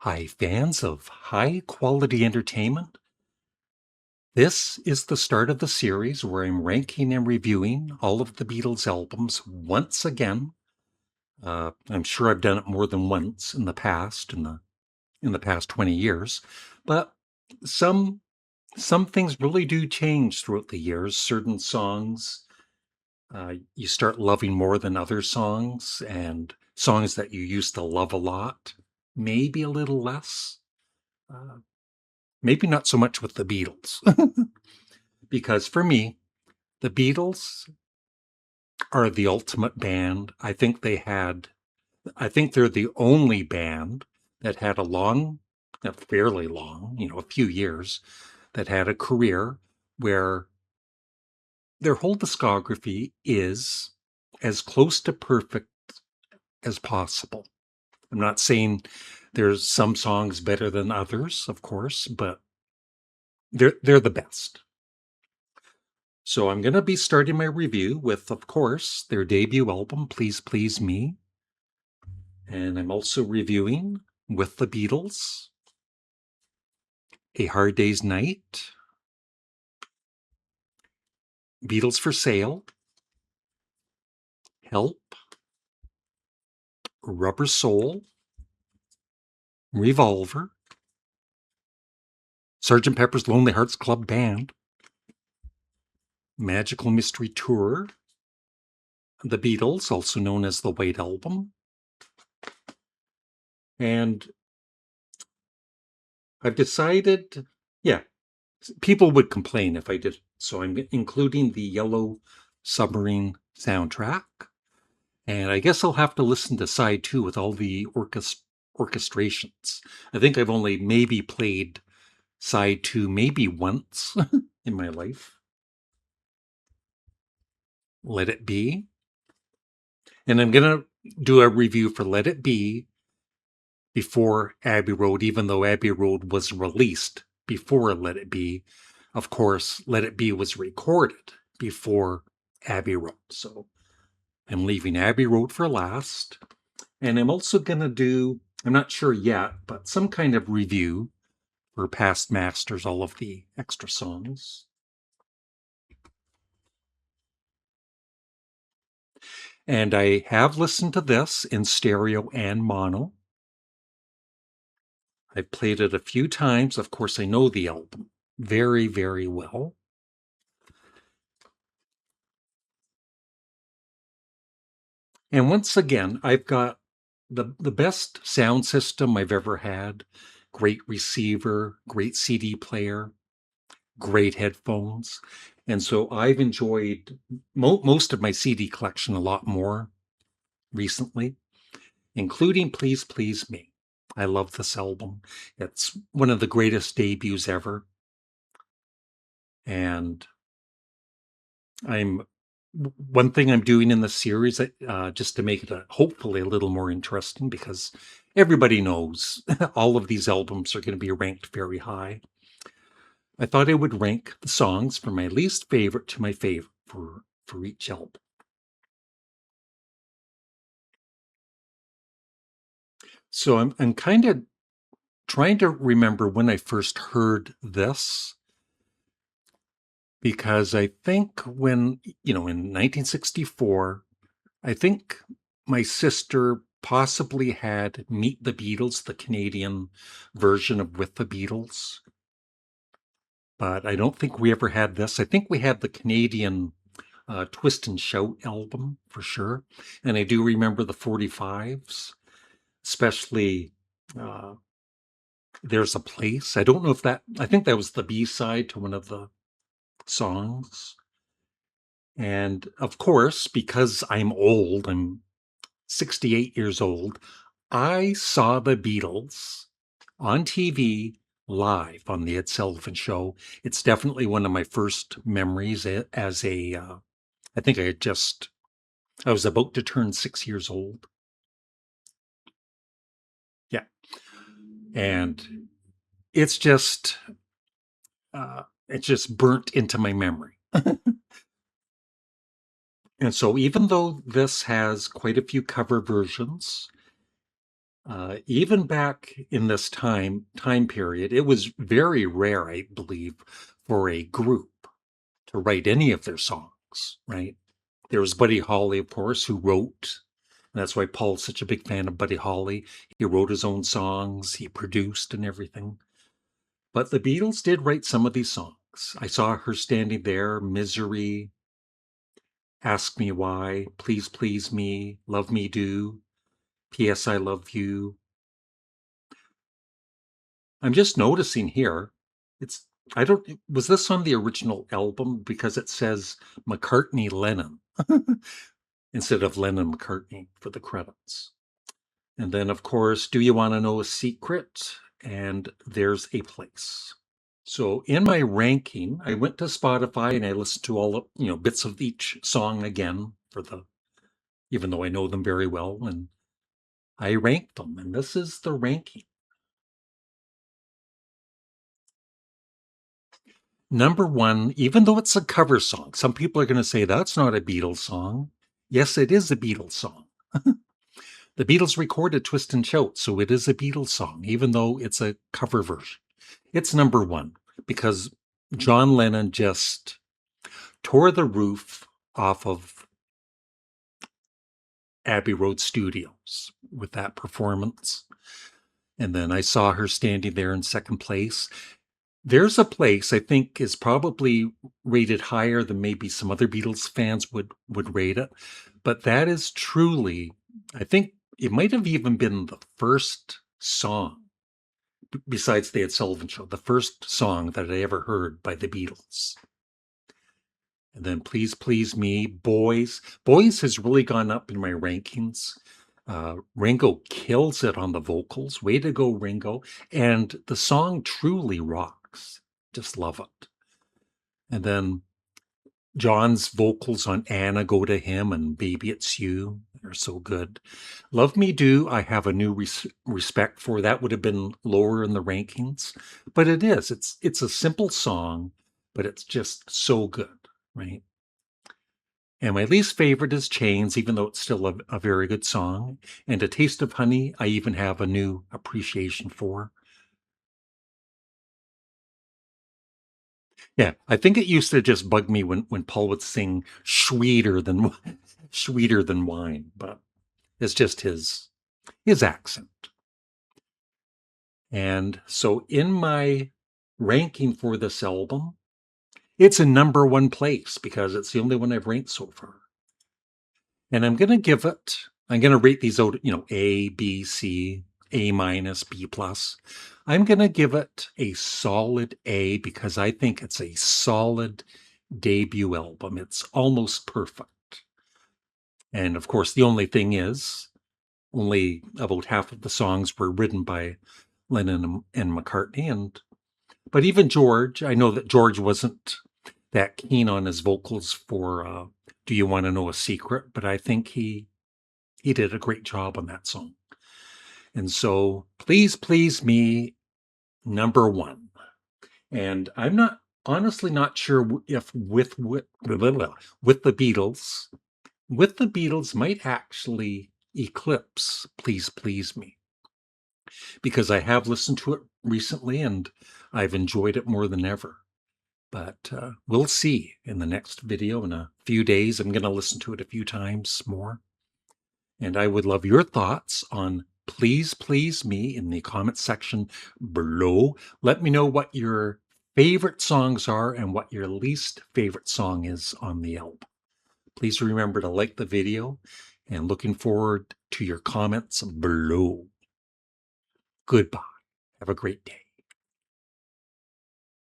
Hi, fans of high quality entertainment. This is the start of the series where I'm ranking and reviewing all of the Beatles albums once again. I'm sure I've done it more than once in the past, in the past 20 years, but some some things really do change throughout the years. Certain songs you start loving more than other songs, and songs that you used to love a lot, maybe a little less. Uh, Maybe not so much with the Beatles. Because for me, the Beatles are the ultimate band. I think they're the only band that had a fairly long, a few years, that had a career where their whole discography is as close to perfect as possible. I'm not saying there's some songs better than others, of course, but they're the best. So I'm going to be starting my review with, of course, their debut album, Please Please Me. And I'm also reviewing with the Beatles, A Hard Day's Night, Beatles for Sale, Help, Rubber Soul, Revolver, Sgt. Pepper's Lonely Hearts Club Band, Magical Mystery Tour, The Beatles, also known as the White Album, and I've decided, yeah, people would complain if I did. So I'm including the Yellow Submarine soundtrack. And I guess I'll have to listen to side two with all the orchestrations. I think I've only maybe played side two maybe once in my life. Let It Be. And I'm going to do a review for Let It Be before Abbey Road, even though Abbey Road was released before Let It Be. Of course, Let It Be was recorded before Abbey Road. So I'm leaving Abbey Road for last. And I'm also going to do, I'm not sure yet, but some kind of review for Past Masters, all of the extra songs. And I have listened to this in stereo and mono. I've played it a few times. Of course, I know the album very, very well. And once again, I've got the best sound system I've ever had. Great receiver, great CD player, great headphones. And so I've enjoyed most of my CD collection a lot more recently, including Please Please Me. I love this album. It's one of the greatest debuts ever. And I'm one thing I'm doing in the series, just to make it hopefully a little more interesting, because everybody knows all of these albums are going to be ranked very high. I thought I would rank the songs from my least favorite to my favorite for each album. So I'm kind of trying to remember when I first heard this, because I think in 1964, I think my sister possibly had Meet the Beatles, the Canadian version of With the Beatles, but I don't think we ever had this. I think we had the Canadian Twist and Shout album for sure. And I do remember the 45s, especially uh, There's a Place. I think that was the B side to one of the songs. And of course, because I'm 68 years old, I saw the Beatles on TV live on the Ed Sullivan Show. It's definitely one of my first memories as I think I was about to turn 6 years old. Yeah. And it's just, it's just burnt into my memory. And so even though this has quite a few cover versions, Even back in this time period, it was very rare, I believe, for a group to write any of their songs, right? There was Buddy Holly, of course, who wrote, and that's why Paul's such a big fan of Buddy Holly. He wrote his own songs, he produced and everything. But the Beatles did write some of these songs. I Saw Her Standing There, Misery, Ask Me Why, Please Please Me, Love Me Do, P.S. I Love You. I'm just noticing here, it's I don't was this on the original album because it says McCartney Lennon instead of Lennon McCartney for the credits. And then of course, Do You Want to Know a Secret? And There's a Place. So in my ranking, I went to Spotify and I listened to all the, bits of each song again even though I know them very well, and I ranked them, and this is the ranking. Number one, even though it's a cover song, some people are going to say that's not a Beatles song. Yes, it is a Beatles song. The Beatles recorded Twist and Shout, so it is a Beatles song, even though it's a cover version. It's number one because John Lennon just tore the roof off of Abbey Road Studios with that performance. And then I Saw Her Standing There in second place. There's a Place I think is probably rated higher than maybe some other Beatles fans would rate it, but that is truly, I think it might have even been the first song besides the Ed Sullivan Show, the first song that I ever heard by the Beatles. And then Please Please Me, Boys. Boys has really gone up in my rankings. Ringo kills it on the vocals. Way to go, Ringo. And the song truly rocks. Just love it. And then John's vocals on Anna Go to Him and Baby It's You. They're so good. Love Me Do, I have a new respect for. That would have been lower in the rankings. But it is. It's a simple song, but it's just so good, right? And my least favorite is Chains, even though it's still a very good song. And A Taste of Honey, I even have a new appreciation for. Yeah, I think it used to just bug me when Paul would sing sweeter than sweeter than wine, but it's just his accent. And so in my ranking for this album, it's a number one place because it's the only one I've ranked so far. And I'm going to rate these out, A, B, C, A minus, B plus. I'm going to give it a solid A because I think it's a solid debut album. It's almost perfect. And of course, the only thing is, only about half of the songs were written by Lennon and McCartney. But even George, I know that George wasn't that keen on his vocals for Do You Want to Know a Secret? But I think he did a great job on that song. And so Please Please Me, number one. And I'm honestly not sure if with the Beatles might actually eclipse Please Please Me, because I have listened to it recently and I've enjoyed it more than ever. But we'll see in the next video in a few days. I'm going to listen to it a few times more. And I would love your thoughts on Please Please Me in the comment section below. Let me know what your favorite songs are and what your least favorite song is on the album. Please remember to like the video and looking forward to your comments below. Goodbye. Have a great day.